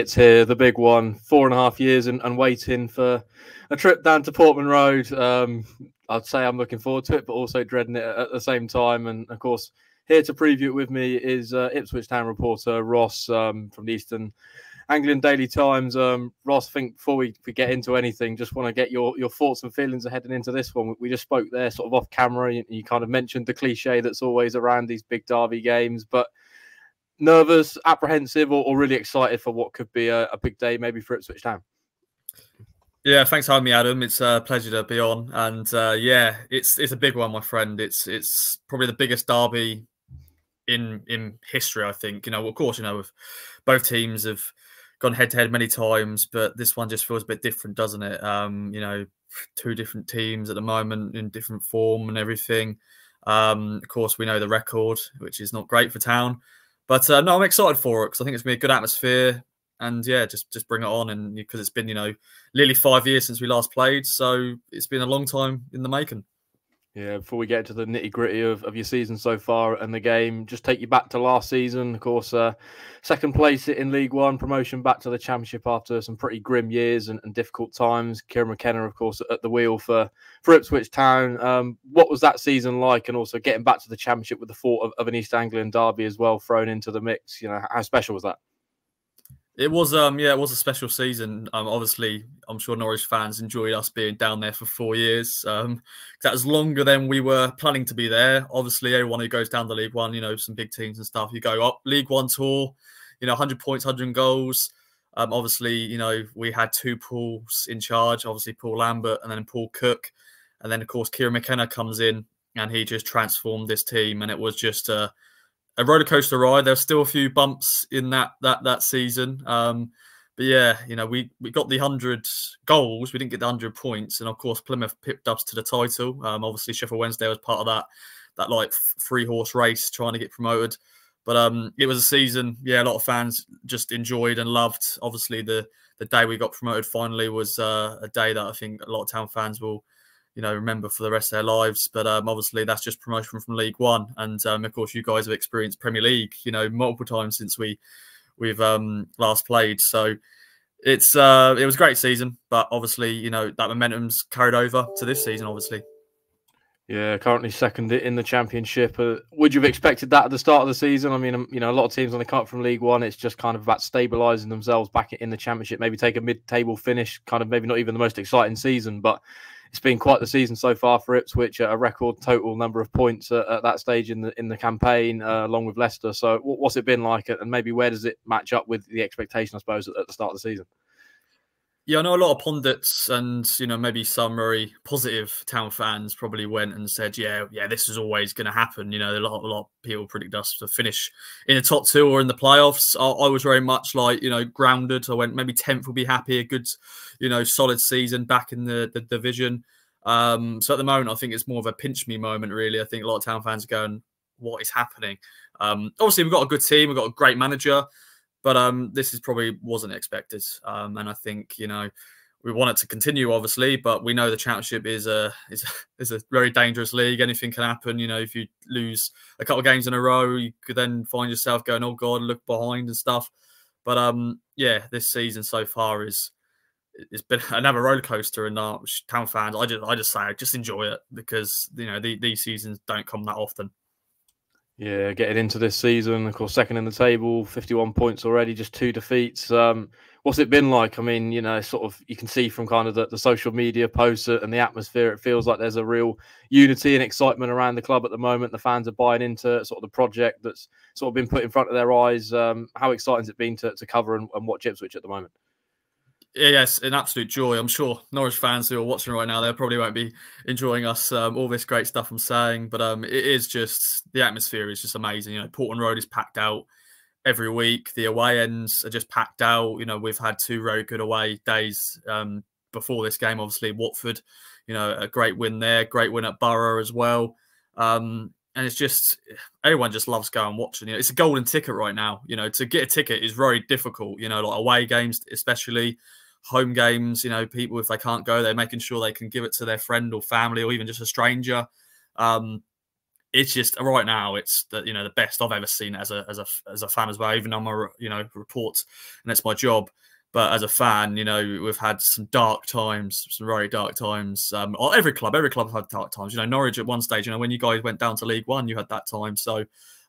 it's here, the big one. 4.5 years and waiting for a trip down to Portman Road. I'd say I'm looking forward to it, but also dreading it at the same time. And of course, here to preview it with me is Ipswich Town reporter Ross from the East Anglian Daily Times. Ross, I think before we get into anything, just want to get your thoughts and feelings heading into this one. We just spoke there sort of off camera. You kind of mentioned the cliche that's always around these big derby games, but nervous, apprehensive, or really excited for what could be a big day maybe for Ipswich Town? Yeah, thanks for having me, Adam. It's a pleasure to be on. And yeah, it's a big one, my friend. It's probably the biggest derby in history, I think. Of course, with both teams have gone head to head many times, but this one just feels a bit different, doesn't it? Two different teams at the moment in different form and everything. Of course, we know the record, which is not great for Town, but no, I'm excited for it because I think it's gonna be a good atmosphere, and yeah, just bring it on, and because it's been nearly 5 years since we last played, so it's been a long time in the making. Yeah, before we get to the nitty-gritty of your season so far and the game, just take you back to last season. Of course, second place in League One, promotion back to the Championship after some pretty grim years and difficult times. Kieran McKenna, of course, at the wheel for Ipswich Town. What was that season like? And also getting back to the Championship with the thought of an East Anglian derby as well thrown into the mix. How special was that? It was, it was a special season. Obviously, I'm sure Norwich fans enjoyed us being down there for 4 years. That was longer than we were planning to be there. Obviously, everyone who goes down to League One, some big teams and stuff, you go up League One tour, 100 points, 100 goals. Obviously, we had two Pauls in charge. Obviously, Paul Lambert and then Paul Cook, and then of course Kieran McKenna comes in and he just transformed this team, and it was just a roller coaster ride. There's still a few bumps in that season, but yeah, we got the 100 goals. We didn't get the 100 points, and of course Plymouth pipped us to the title. Obviously Sheffield Wednesday was part of that like 3-horse race trying to get promoted. But it was a season, yeah, a lot of fans just enjoyed and loved. Obviously the day we got promoted finally was a day that I think a lot of Town fans will remember for the rest of their lives. But obviously that's just promotion from League One, and of course you guys have experienced Premier League, multiple times since we've last played. So it was a great season, but obviously that momentum's carried over to this season, obviously. Yeah, currently second in the Championship. Would you have expected that at the start of the season? I mean, a lot of teams when they come up from League One, it's just kind of about stabilising themselves back in the Championship, maybe take a mid-table finish, kind of maybe not even the most exciting season, but it's been quite the season so far for Ipswich, a record total number of points at that stage in the campaign, along with Leicester. So what's it been like, and maybe where does it match up with the expectation, I suppose, at the start of the season? Yeah, I know a lot of pundits and, maybe some very positive Town fans probably went and said, yeah, this is always going to happen. A lot of people predict us to finish in the top 2 or in the playoffs. I was very much like, grounded. I went maybe 10th will be happy, a good, solid season back in the division. So at the moment, I think it's more of a pinch me moment, really. I think a lot of Town fans are going, what is happening? Obviously, we've got a good team. We've got a great manager. But this is probably wasn't expected, and I think we want it to continue, obviously. But we know the Championship is a very dangerous league. Anything can happen. If you lose a couple of games in a row, you could then find yourself going, "Oh God, look behind" and stuff. But yeah, this season so far it's been another roller coaster. And Town fans, I just say, just enjoy it, because these seasons don't come that often. Yeah, getting into this season, of course, second in the table, 51 points already, just 2 defeats. What's it been like? I mean, sort of, you can see from kind of the social media posts and the atmosphere, it feels like there's a real unity and excitement around the club at the moment. The fans are buying into sort of the project that's sort of been put in front of their eyes. How exciting has it been to cover and watch Ipswich at the moment? Yes, an absolute joy. I'm sure Norwich fans who are watching right now, they probably won't be enjoying us, all this great stuff I'm saying, but it is just, the atmosphere is just amazing. Portman Road is packed out every week. The away ends are just packed out. We've had 2 very good away days before this game. Obviously, Watford, a great win there, great win at Borough as well. And it's just, everyone just loves going and watching. It's a golden ticket right now. To get a ticket is very difficult. Like away games, especially home games. People, if they can't go, they're making sure they can give it to their friend or family or even just a stranger. it's just right now, it's the best I've ever seen as a fan as well. Even though I'm a report, and that's my job. But as a fan, we've had some dark times, some very dark times. Every club have had dark times. Norwich at one stage, when you guys went down to League One, you had that time. So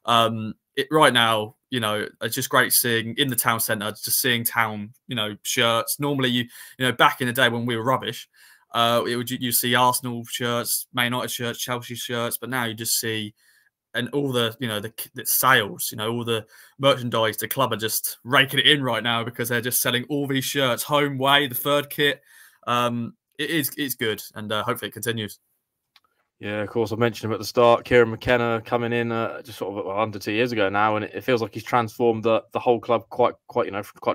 right now, it's just great seeing in the town centre, just seeing town, shirts. Normally, back in the day when we were rubbish, you see Arsenal shirts, Man United shirts, Chelsea shirts, but now you just see, and all the the sales, all the merchandise, the club are just raking it in right now because they're just selling all these shirts, home, away, the third kit. It's good, and hopefully it continues. Yeah, of course. I mentioned him at the start. Kieran McKenna coming in just sort of under 2 years ago now, and it feels like he's transformed the whole club quite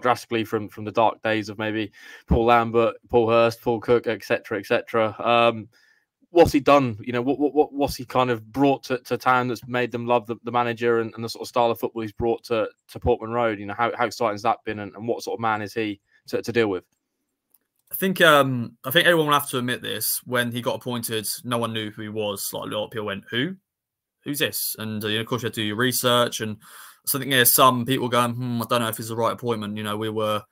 drastically from the dark days of maybe Paul Lambert, Paul Hurst, Paul Cook, etc., etc. What's he done? What's he kind of brought to town that's made them love the manager and the sort of style of football he's brought to Portman Road? How exciting has that been, and what sort of man is he to deal with? I think everyone will have to admit this. When he got appointed, no one knew who he was. Like, a lot of people went, "Who's this?" And of course, you have to do your research. And so I think there's some people going, "I don't know if it's the right appointment." We were,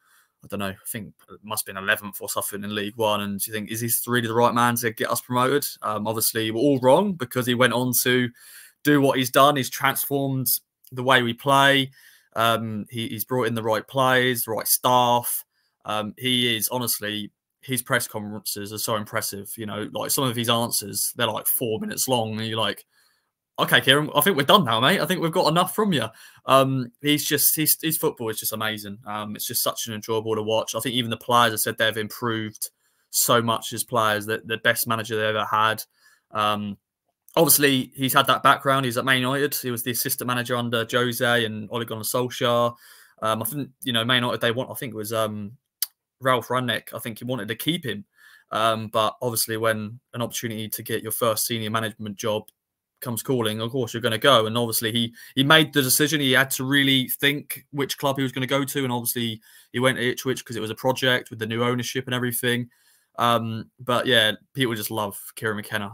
I don't know, I think it must have been 11th or something in League One. And you think, is he really the right man to get us promoted? Obviously, we're all wrong because he went on to do what he's done. He's transformed the way we play. He's brought in the right players, the right staff. He is, honestly, his press conferences are so impressive. Like some of his answers, they're like 4 minutes long. And you're like, okay, Kieran, I think we're done now, mate. I think we've got enough from you. His football is just amazing. It's just such an enjoyable to watch. I think even the players have said they've improved so much as players, that the best manager they've ever had. Obviously, he's had that background. He's at Man United. He was the assistant manager under Jose and Ole Gunnar Solskjaer. I think, Man United, I think it was Ralph Rangnick, I think he wanted to keep him. But obviously when an opportunity to get your first senior management job comes calling, of course you're going to go. And obviously he made the decision. He had to really think which club he was going to go to. And obviously he went to Ipswich because it was a project with the new ownership and everything. But yeah, people just love Kieran McKenna.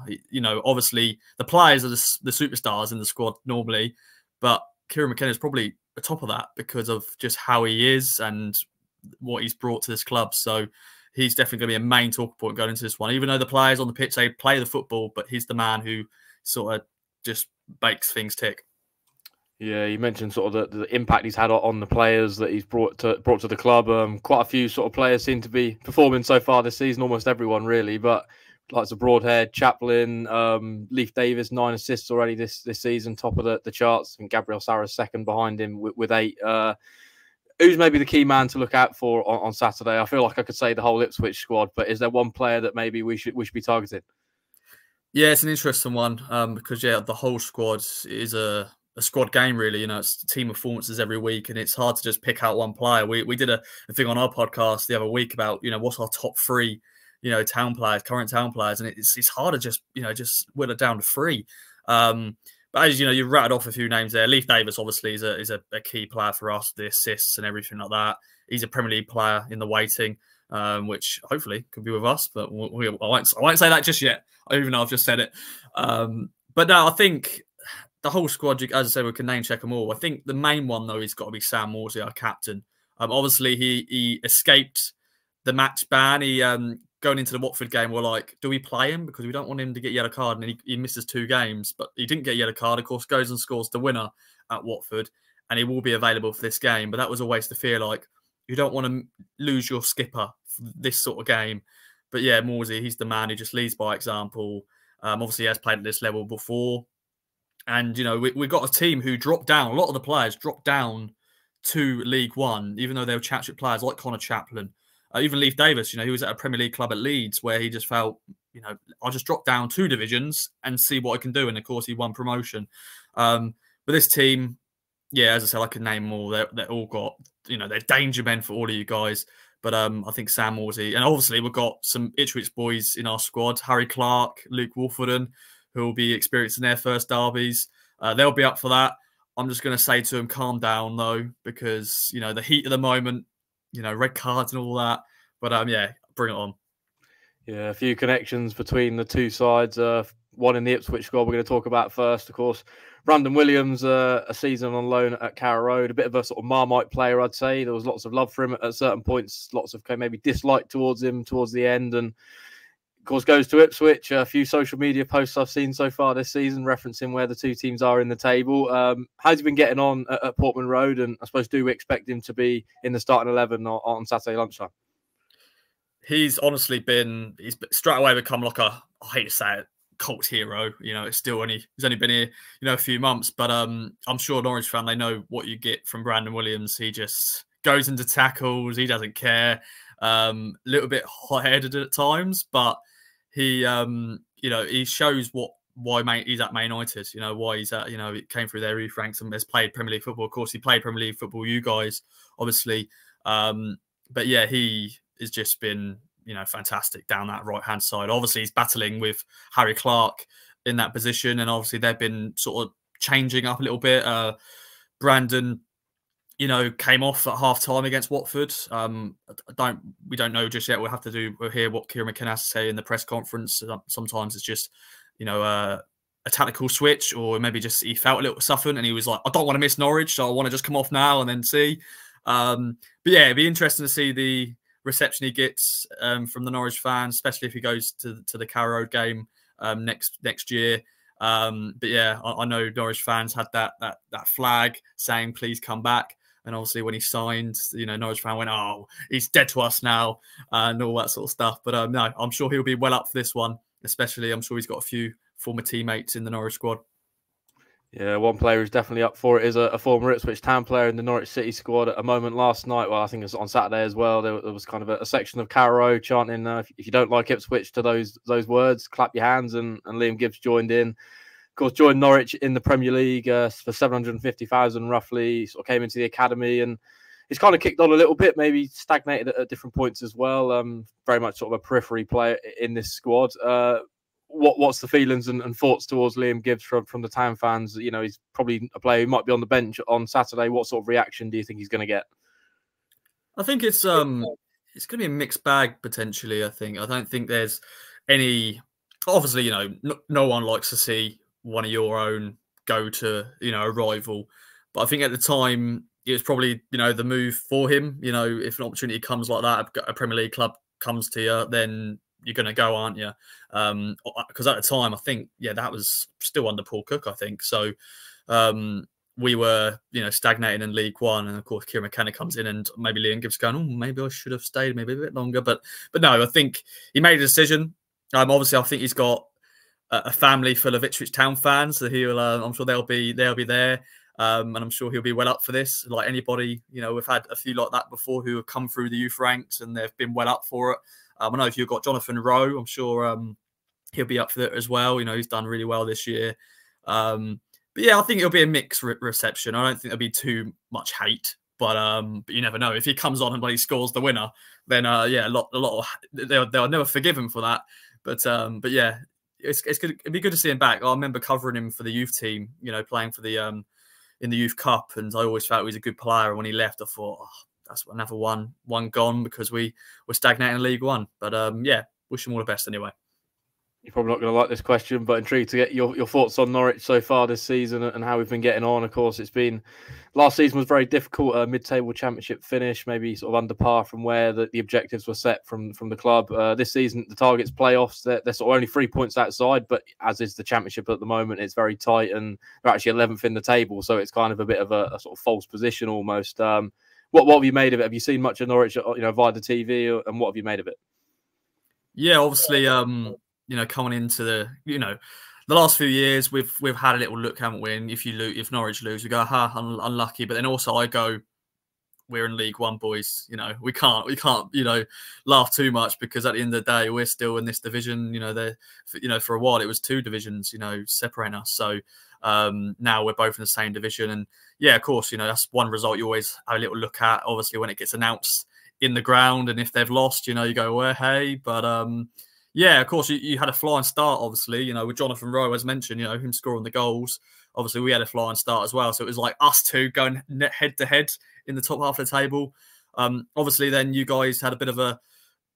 Obviously the players are the superstars in the squad normally, but Kieran McKenna is probably the top of that because of just how he is and what he's brought to this club. So he's definitely going to be a main talk point going into this one. Even though the players on the pitch, they play the football, but he's the man who sort of just makes things tick. Yeah, you mentioned sort of the impact he's had on the players that he's brought to the club. Quite a few sort of players seem to be performing so far this season, almost everyone really, but like the Broadhead, Chaplin, Leif Davis, 9 assists already this season, top of the charts. I think Gabriel Sara's second behind him with 8. Who's maybe the key man to look out for on Saturday? I feel like I could say the whole Ipswich squad, but is there one player that maybe we should be targeting? Yeah, it's an interesting one because the whole squad is a squad game really. It's team performances every week, and it's hard to just pick out one player. We did a thing on our podcast the other week about what's our top 3 current town players, and it's hard to just whittle it down to 3. But as you rattled off a few names there. Leif Davis obviously is a key player for us, the assists and everything like that. He's a Premier League player in the waiting, which hopefully could be with us, but I won't say that just yet, even though I've just said it. But no, I think the whole squad, as I said, we can name check them all. I think the main one though has got to be Sam Morsey, our captain. Obviously he escaped the match ban. He going into the Watford game, we're like, do we play him? Because we don't want him to get yellow card, and he misses 2 games. But he didn't get yellow card, of course, goes and scores the winner at Watford, and he will be available for this game. But that was always the fear, like, you don't want to lose your skipper for this sort of game. But yeah, Morsey, he's the man who just leads by example. Obviously, he has played at this level before. And, we got a team who dropped down. A lot of the players dropped down to League One, even though they were championship players like Connor Chaplin. Even Leif Davis, he was at a Premier League club at Leeds where he just felt, I'll just drop down 2 divisions and see what I can do. And of course, he won promotion. But this team, yeah, as I said, I could name them all. They're all got, they're danger men for all of you guys. But I think Sam Morsey, and obviously we've got some Ipswich boys in our squad, Harry Clark, Luke Wolforden, who will be experiencing their first derbies. They'll be up for that. I'm just going to say to him, calm down, though, because, the heat of the moment, red cards and all that. But yeah, bring it on. Yeah, a few connections between the two sides. one in the Ipswich squad we're going to talk about first, of course. Brandon Williams, a season on loan at Carrow Road, a bit of a sort of Marmite player, I'd say. There was lots of love for him at certain points, lots of maybe dislike towards him towards the end, and of course goes to Ipswich. A few social media posts I've seen so far this season referencing where the two teams are in the table. How's he been getting on at Portman Road, and I suppose do we expect him to be in the starting 11 on Saturday lunchtime? He's honestly he's straight away become like I hate to say it, cult hero. It's he's only been here, a few months, but I'm sure Norwich fan, they know what you get from Brandon Williams. He just goes into tackles. He doesn't care. A little bit hot-headed at times, but he shows why he's at Man United. Why he's at. It came through their youth ranks and has played Premier League football. Of course, he played Premier League football. You guys, obviously, but yeah, he has just been fantastic down that right-hand side. Obviously, he's battling with Harry Clark in that position, and obviously they've been sort of changing up a little bit. Brandon, came off at half-time against Watford. We don't know just yet. We'll hear what Kieran McKenna has to say in the press conference. Sometimes it's just, a tactical switch, or maybe just he felt a little suffered and he was like, I don't want to miss Norwich, so I want to just come off now and then see. But yeah, it'd be interesting to see the reception he gets from the Norwich fans, especially if he goes to the Carrow Road game next year. But yeah, I know Norwich fans had that flag saying please come back, and obviously when he signed, Norwich fan went, oh, he's dead to us now, and all that sort of stuff. But no, I'm sure he'll be well up for this one, especially I'm sure he's got a few former teammates in the Norwich squad. Yeah, one player who's definitely up for it is a former Ipswich Town player in the Norwich City squad at a moment last night. Well, I think it was on Saturday as well. There was kind of a section of Carrow Road chanting, if you don't like Ipswich, to those words, clap your hands, and Liam Gibbs joined in. Of course, joined Norwich in the Premier League for 750,000 roughly, sort of came into the academy, and he's kind of kicked on a little bit, maybe stagnated at different points as well. Very much sort of a periphery player in this squad. What's the feelings and thoughts towards Liam Gibbs from the Town fans? He's probably a player who might be on the bench on Saturday. What sort of reaction do you think he's going to get? I think it's going to be a mixed bag potentially. I don't think there's any. Obviously, no one likes to see one of your own go to a rival, but I think at the time it was probably the move for him. If an opportunity comes like that, a Premier League club comes to you, then you're going to go, aren't you? Because at the time, I think, that was still under Paul Cook, I think. So we were, stagnating in League One. And of course, Kieran McKenna comes in and maybe Liam Gibbs going, oh, maybe I should have stayed maybe a bit longer. But no, I think he made a decision. Obviously, I think he's got a family full of Ipswich Town fans. So I'm sure they'll be there. And I'm sure he'll be well up for this. Like anybody, we've had a few like that before who have come through the youth ranks and they've been well up for it. I know if you've got Jonathan Rowe, I'm sure he'll be up for it as well. He's done really well this year. But yeah, I think it'll be a mixed reception. I don't think there'll be too much hate, but you never know. If he comes on and he scores the winner, then a lot of they'll never forgive him for that. But yeah, it's good. It'd be good to see him back. I remember covering him for the youth team, playing for the in the Youth Cup, and I always felt he was a good player. And when he left, I thought, oh, that's another one gone because we were stagnating in League One. But yeah, wish him all the best anyway. You're probably not going to like this question, but intrigued to get your thoughts on Norwich so far this season and how we've been getting on. Of course, last season was very difficult, mid-table championship finish, maybe sort of under par from where the objectives were set from the club. This season, the target's playoffs. They're sort of only 3 points outside, but as is the championship at the moment, it's very tight, and they're actually 11th in the table, so it's kind of a bit of a sort of false position almost. What have you made of it? Have you seen much of Norwich, via the TV, and what have you made of it? Yeah, obviously, coming into the last few years, we've had a little look, haven't we? And if Norwich lose, we go, unlucky. But then also I go, we're in League One, boys. We can't laugh too much, because at the end of the day, we're still in this division. For a while it was two divisions, separating us. So now we're both in the same division, and yeah, of course, that's one result you always have a little look at. Obviously, when it gets announced in the ground, and if they've lost, you go, well, hey, but yeah, of course, you had a flying start, obviously, with Jonathan Rowe, as mentioned, him scoring the goals. Obviously, we had a flying start as well. So it was like us two going head to head in the top half of the table. Obviously, then you guys had a bit of a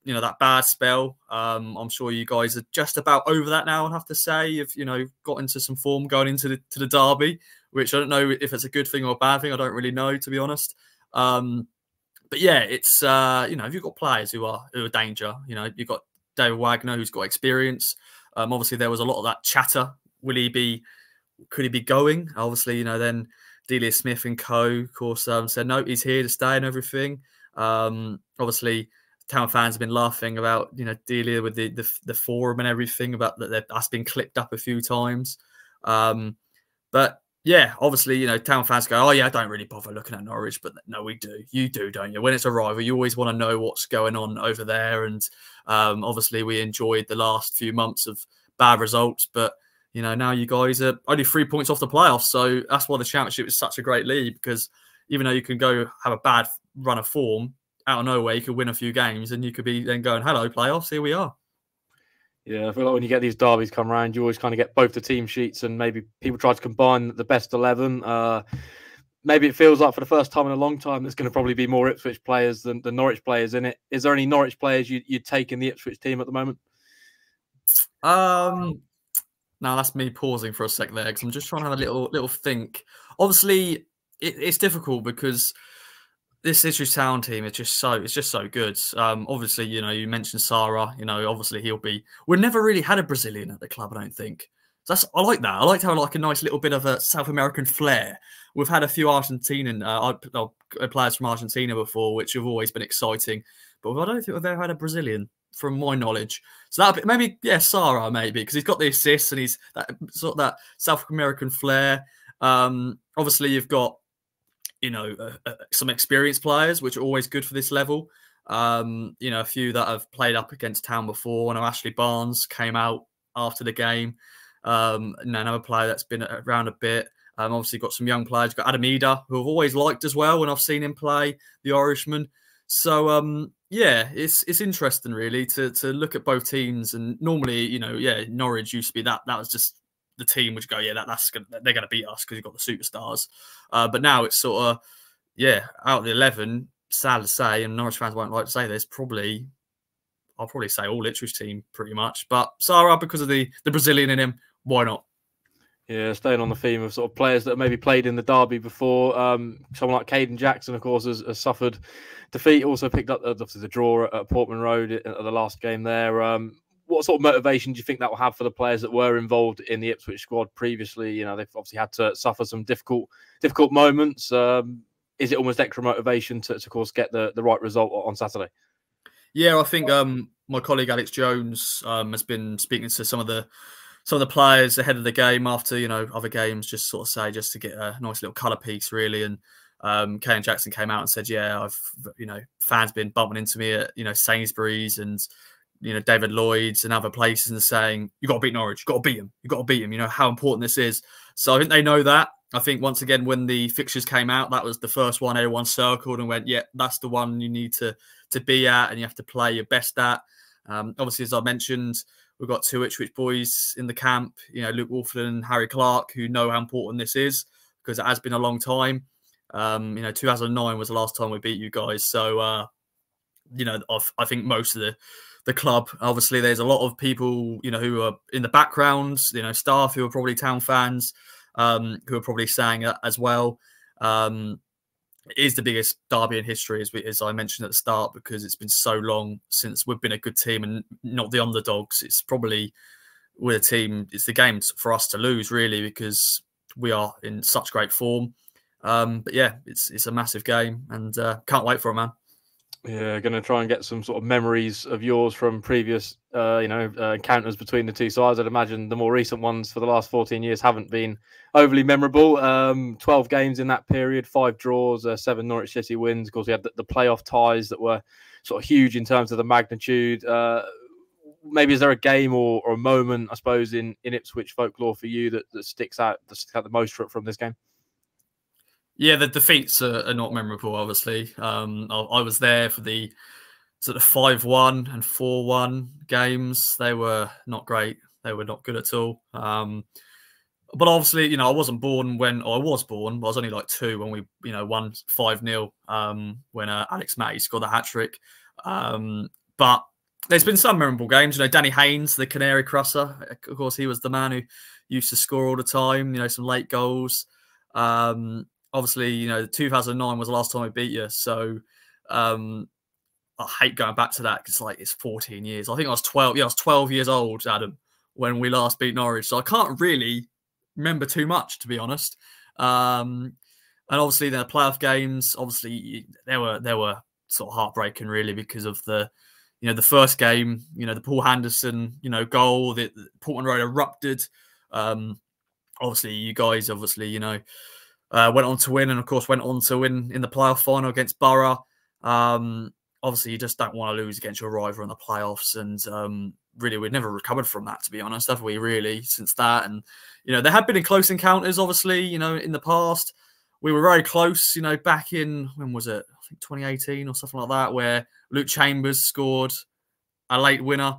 that bad spell. I'm sure you guys are just about over that now. I'd have to say, you've got into some form going into the derby, which I don't know if it's a good thing or a bad thing. I don't really know, to be honest. But yeah, it's if you've got players who are danger, you've got David Wagner who's got experience. Obviously there was a lot of that chatter. Could he be going? Obviously, then Delia Smith and co, of course, said no, he's here to stay and everything. Obviously, Town fans have been laughing about Delia with the forum and everything, about that's been clipped up a few times. But yeah, obviously, Town fans go, oh yeah, I don't really bother looking at Norwich, but no, we do. You do, don't you? When it's a rival, you always want to know what's going on over there. And obviously, we enjoyed the last few months of bad results, but now you guys are only 3 points off the playoffs. So that's why the Championship is such a great league, because even though you can go have a bad run of form, out of nowhere, you could win a few games and you could be then going, hello, playoffs, here we are. Yeah, I feel like when you get these derbies come around, you always kind of get both the team sheets, and maybe people try to combine the best 11. Maybe it feels like for the first time in a long time, there's going to probably be more Ipswich players than the Norwich players in it. Is there any Norwich players you'd take in the Ipswich team at the moment? Now that's me pausing for a sec there, because I'm just trying to have a little think. Obviously, it's difficult because this Ipswich Town team is just so good. Obviously, you mentioned Sarah. Obviously we've never really had a Brazilian at the club, I don't think. So I like that. I like to have like a nice little bit of a South American flair. We've had a few Argentinian players from Argentina before, which have always been exciting. But I don't think we've ever had a Brazilian, from my knowledge. So that maybe, Sarah, maybe, because he's got the assists and he's that South American flair. Obviously, you've got some experienced players, which are always good for this level. A few that have played up against Town before. I know Ashley Barnes came out after the game. Another player that's been around a bit. Obviously got some young players. Got Adam Eder, who I've always liked as well when I've seen him play, the Irishman. So it's interesting really to look at both teams. And normally, Norwich used to be that was just the team which go, they're going to beat us because you've got the superstars. But now it's sort of, out of the 11, sad to say, and Norwich fans won't like to say this, I'll probably say all Ipswich team pretty much. But Sarah, because of the Brazilian in him, why not? Yeah, staying on the theme of sort of players that have maybe played in the derby before, someone like Caden Jackson, of course, has suffered defeat. Also picked up the draw at Portman Road at the last game there. What sort of motivation do you think that will have for the players that were involved in the Ipswich squad previously? They've obviously had to suffer some difficult moments. Is it almost extra motivation to of course, get the right result on Saturday? Yeah, I think my colleague Alex Jones has been speaking to some of the players ahead of the game after other games, just to get a nice little colour piece really. And Caden Jackson came out and said, I've fans been bumping into me at Sainsbury's and David Lloyd's and other places and saying, you got to beat Norwich, you got to beat him, how important this is. So I think they know that. I think once again, when the fixtures came out, that was the first one everyone circled and went, that's the one you need to be at and you have to play your best at. Obviously, as I mentioned, we've got two Ipswich boys in the camp, Luke Wolford and Harry Clark, who know how important this is because it has been a long time. 2009 was the last time we beat you guys. So, I think most of the club, obviously, there's a lot of people, who are in the background, staff who are probably Town fans, who are probably saying that as well. It is the biggest derby in history, as I mentioned at the start, because it's been so long since we've been a good team and not the underdogs. It's probably with a team, it's the game for us to lose, really, because we are in such great form. But yeah, it's a massive game and can't wait for it, man. Yeah, going to try and get some sort of memories of yours from previous, encounters between the two sides. I'd imagine the more recent ones for the last 14 years haven't been overly memorable. 12 games in that period, 5 draws, 7 Norwich City wins. Of course, we had the playoff ties that were sort of huge in terms of the magnitude. Maybe is there a game or a moment, I suppose, in Ipswich folklore for you that sticks out the most from this game? Yeah, the defeats are not memorable, obviously. I was there for the sort of 5-1 and 4-1 games. They were not great. They were not good at all. But obviously, I wasn't born when I was born. I was only like 2 when we, won 5-0 when Alex Matty scored a hat-trick. But there's been some memorable games. Danny Haynes, the Canary Crusher. Of course, he was the man who used to score all the time. Some late goals. Obviously, 2009 was the last time I beat you. So I hate going back to that because it's 14 years. I think I was 12. Yeah, I was 12 years old, Adam, when we last beat Norwich. So I can't really remember too much, to be honest. And obviously, the playoff games. Obviously, they were sort of heartbreaking, really, because of the first game. The Paul Henderson goal. The Portman Road erupted. Obviously, you guys went on to win, and of course went on to win in the playoff final against Borough. Obviously, you just don't want to lose against your rival in the playoffs, and really, we've never recovered from that, to be honest, have we? Really, since that, and there have been close encounters, obviously, in the past. We were very close, back in, when was it? I think 2018 or something like that, where Luke Chambers scored a late winner,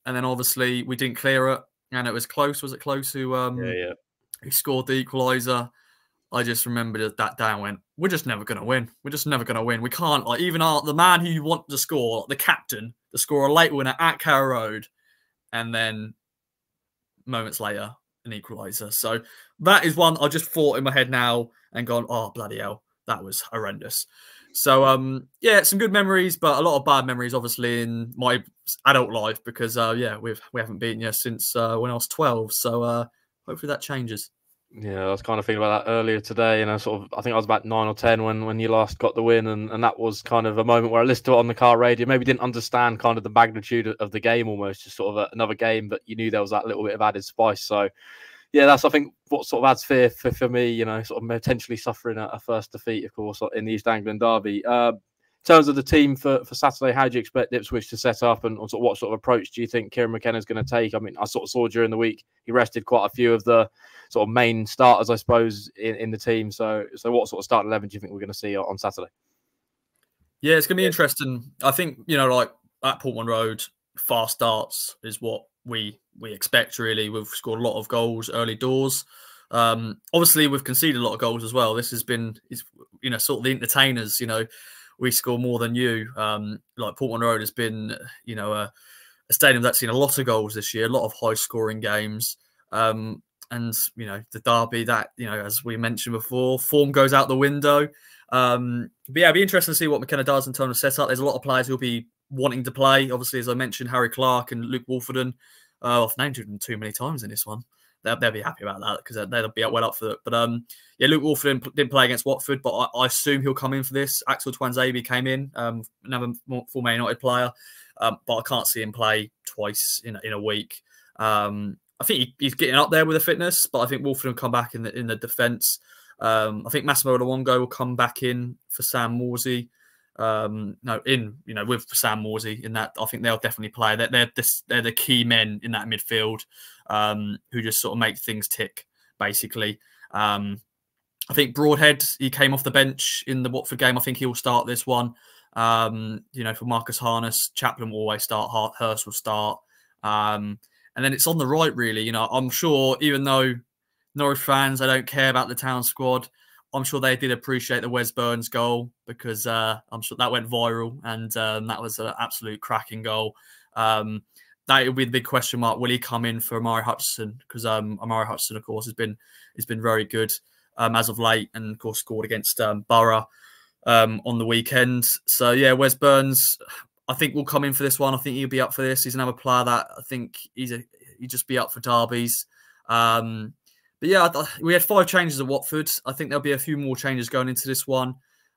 and then obviously we didn't clear it, and it was Close. Was it Close who scored the equaliser? I just remembered that day and went, we're just never going to win. We're just never going to win. We can't, even the man who you want to score, the captain, to score a late winner at Carrow Road, and then moments later, an equaliser. So that is one I just thought in my head now and gone, oh, bloody hell, that was horrendous. So, yeah, some good memories, but a lot of bad memories, obviously, in my adult life because, we haven't beaten you since when I was 12. So hopefully that changes. Yeah, I was kind of thinking about that earlier today, and I think I was about 9 or 10 when you last got the win, and that was kind of a moment where I listened to it on the car radio. Maybe didn't understand kind of the magnitude of the game, almost just sort of another game, but you knew there was that little bit of added spice. So, yeah, that's I think what sort of adds fear for me. Sort of potentially suffering a first defeat, of course, in the East Anglian derby. In terms of the team for Saturday, how do you expect Ipswich to set up, and sort of what sort of approach do you think Kieran McKenna's going to take? I mean, I sort of saw during the week he rested quite a few of the sort of main starters, I suppose, in the team. So what sort of starting 11 do you think we're going to see on Saturday? Yeah, it's going to be interesting. I think, at Portman Road, fast starts is what we expect, really. We've scored a lot of goals early doors. Obviously, we've conceded a lot of goals as well. This has been, sort of the entertainers, we score more than you. Portman Road has been, a stadium that's seen a lot of goals this year, a lot of high-scoring games. And, the derby that, as we mentioned before, form goes out the window. But yeah, it'd be interesting to see what McKenna does in terms of setup. There's a lot of players who'll be wanting to play. Obviously, as I mentioned, Harry Clark and Luke Wolfenden. I've named them too many times in this one. They'll be happy about that because they'll be well up for it. But yeah, Luke Wolfenden didn't play against Watford, but I assume he'll come in for this. Axel Twanzebe came in, another former United player, but I can't see him play twice in a week. I think he's getting up there with the fitness, but I think Wolfenden will come back in the defence. I think Massimo Luongo will come back in for Sam Morsey. With Sam Morsey in that, I think they'll definitely play. They're the key men in that midfield who just sort of make things tick, basically. I think Broadhead, he came off the bench in the Watford game. I think he'll start this one. For Marcus Harness, Chaplin will always start. Hurst will start. And then it's on the right, really. I'm sure, even though Norwich fans, they don't care about the town squad, I'm sure they did appreciate the Wes Burns goal because I'm sure that went viral and that was an absolute cracking goal. That will be the big question mark. Will he come in for Amari Hutchinson? Because Amari Hutchinson, of course, has been very good as of late, and of course scored against Borough on the weekend. So yeah, Wes Burns, I think will come in for this one. I think he'll be up for this. He's another player that I think he'd just be up for derbies. But yeah, we had 5 changes at Watford. I think there'll be a few more changes going into this one.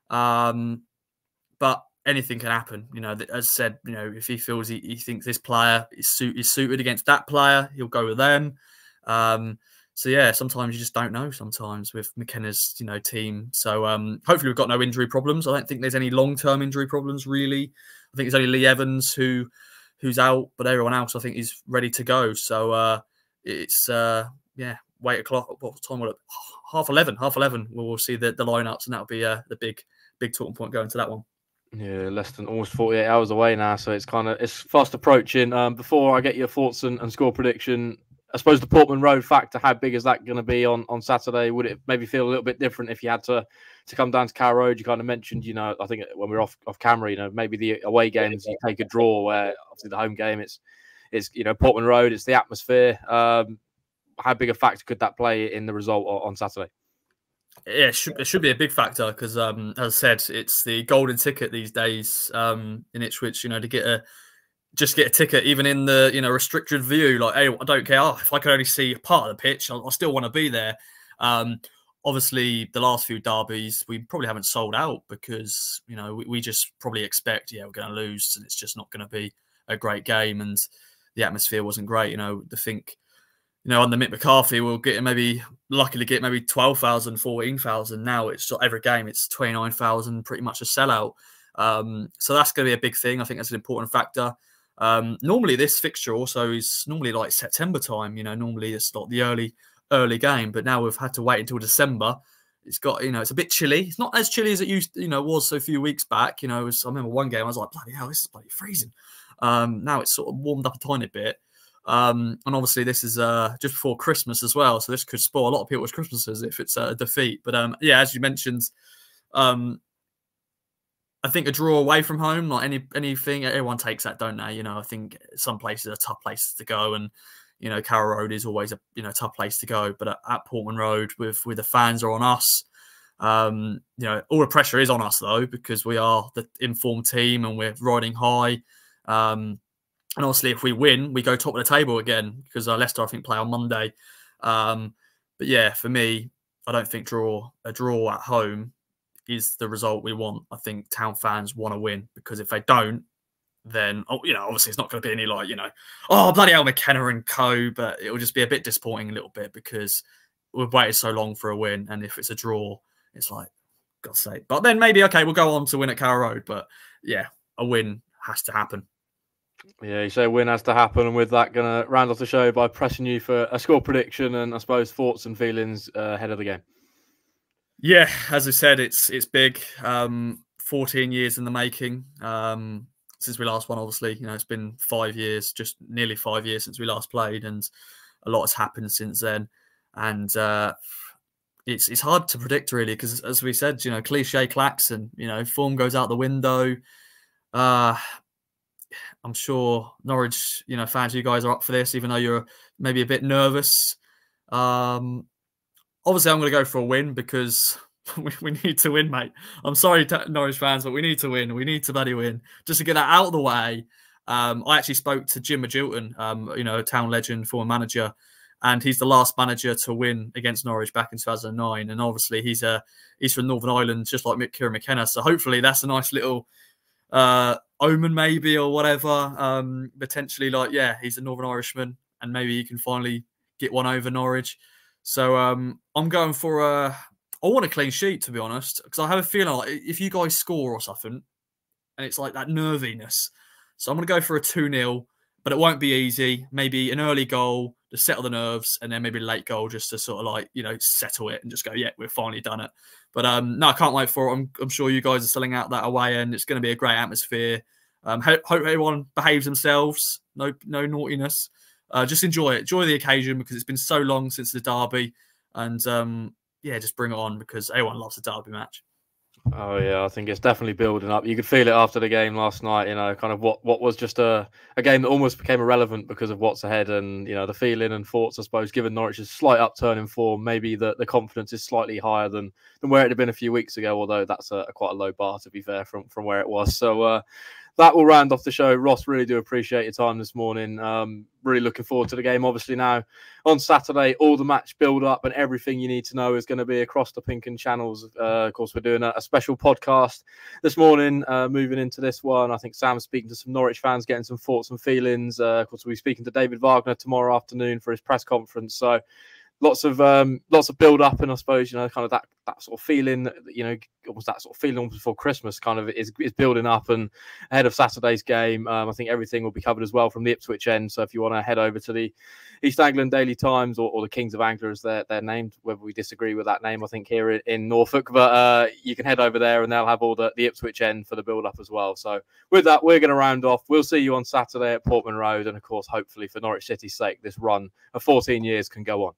But anything can happen. As I said, if he feels he thinks this player is suited against that player, he'll go with them. So yeah, sometimes you just don't know sometimes with McKenna's, team. So hopefully we've got no injury problems. I don't think there's any long-term injury problems, really. I think it's only Lee Evans who's out, but everyone else I think is ready to go. So it's wait o'clock. What time will it? 11:30. We'll see the lineups, and that'll be the big talking point going to that one. Yeah, less than almost 48 hours away now, so it's fast approaching. Before I get your thoughts and score prediction, I suppose the Portman Road factor, how big is that going to be on Saturday? Would it maybe feel a little bit different if you had to come down to Carrow Road? You kind of mentioned, I think when we were off camera, maybe the away games you take a draw, where obviously the home game it's Portman Road, it's the atmosphere. How big a factor could that play in the result on Saturday? Yeah, it should be a big factor because, as I said, it's the golden ticket these days in Ipswich. To get a ticket, even in the restricted view. Like, hey, I don't care if I can only see part of the pitch. I still want to be there. Obviously, the last few derbies we probably haven't sold out because we just probably expect we're going to lose and it's just not going to be a great game, and the atmosphere wasn't great. I think. Under Mick McCarthy, we'll get lucky to get maybe 12,000, 14,000. Now it's every game, it's 29,000, pretty much a sellout. So that's going to be a big thing. I think that's an important factor. Normally this fixture also is normally like September time. Normally it's not the early game, but now we've had to wait until December. It's got, it's a bit chilly. It's not as chilly as it was a few weeks back. I remember one game I was like, bloody hell, this is bloody freezing. Now it's sort of warmed up a tiny bit. And obviously this is just before Christmas as well, so this could spoil a lot of people's Christmases if it's a defeat. But as you mentioned, I think a draw away from home, like anything, everyone takes that, don't they? I think some places are tough places to go, and Carrow Road is always a tough place to go. But at Portman Road, with the fans are on us, all the pressure is on us though, because we are the informed team and we're riding high. And obviously, if we win, we go top of the table again because Leicester, I think, play on Monday. But yeah, for me, I don't think a draw at home is the result we want. I think town fans want to win because if they don't, then obviously it's not going to be any oh bloody hell, McKenna and co. But it will just be a bit disappointing a little bit because we've waited so long for a win, and if it's a draw, it's like God's sake. But then maybe we'll go on to win at Carrow Road. But yeah, a win has to happen. Yeah, you say a win has to happen, and with that, going to round off the show by pressing you for a score prediction and I suppose thoughts and feelings ahead of the game. Yeah, as I said, it's big. 14 years in the making since we last won. Obviously, it's been 5 years, just nearly 5 years since we last played, and a lot has happened since then. And it's hard to predict really because, as we said, cliche klaxon, form goes out the window. I'm sure Norwich, fans, you guys are up for this, even though you're maybe a bit nervous. Obviously, I'm going to go for a win because we need to win, mate. I'm sorry, Norwich fans, but we need to win. We need to bloody win just to get that out of the way. I actually spoke to Jim Magilton, a town legend, former manager, and he's the last manager to win against Norwich back in 2009. And obviously, he's from Northern Ireland, just like Kieran McKenna. So hopefully, that's a nice little omen maybe or whatever, potentially he's a Northern Irishman and maybe he can finally get one over Norwich. So I'm going for I want a clean sheet, to be honest, because I have a feeling like if you guys score or something and it's like that nerviness, so I'm going to go for a 2-0, but it won't be easy. Maybe an early goal to settle the nerves, and then maybe a late goal just to sort of settle it and just go, yeah, we've finally done it. But no, I can't wait for it. I'm sure you guys are selling out that away end. It's going to be a great atmosphere. Hope everyone behaves themselves. No naughtiness. Just enjoy it. Enjoy the occasion because it's been so long since the derby. And just bring it on because everyone loves a derby match. Oh yeah, I think it's definitely building up. You could feel it after the game last night. Kind of what was just a game that almost became irrelevant because of what's ahead, and the feeling and thoughts. I suppose, given Norwich's slight upturn in form, maybe the confidence is slightly higher than where it had been a few weeks ago. Although that's quite a low bar, to be fair, from where it was. So that will round off the show. Ross, really do appreciate your time this morning. Really looking forward to the game. Obviously now on Saturday, all the match build up and everything you need to know is going to be across the Pink and channels. Of course, we're doing a special podcast this morning, moving into this one. I think Sam's speaking to some Norwich fans, getting some thoughts and feelings. Of course, we'll be speaking to David Wagner tomorrow afternoon for his press conference. So lots of build up, and I suppose, you know, kind of that sort of feeling, you know, almost that sort of feeling almost before Christmas kind of is building up, and ahead of Saturday's game, I think everything will be covered as well from the Ipswich end. So if you want to head over to the East Anglian Daily Times, or the Kings of Anglia as they're named, whether we disagree with that name, I think, here in Norfolk, but you can head over there and they'll have all the Ipswich end for the build up as well. So with that, we're going to round off. We'll see you on Saturday at Portman Road, and of course, hopefully for Norwich City's sake, this run of 14 years can go on.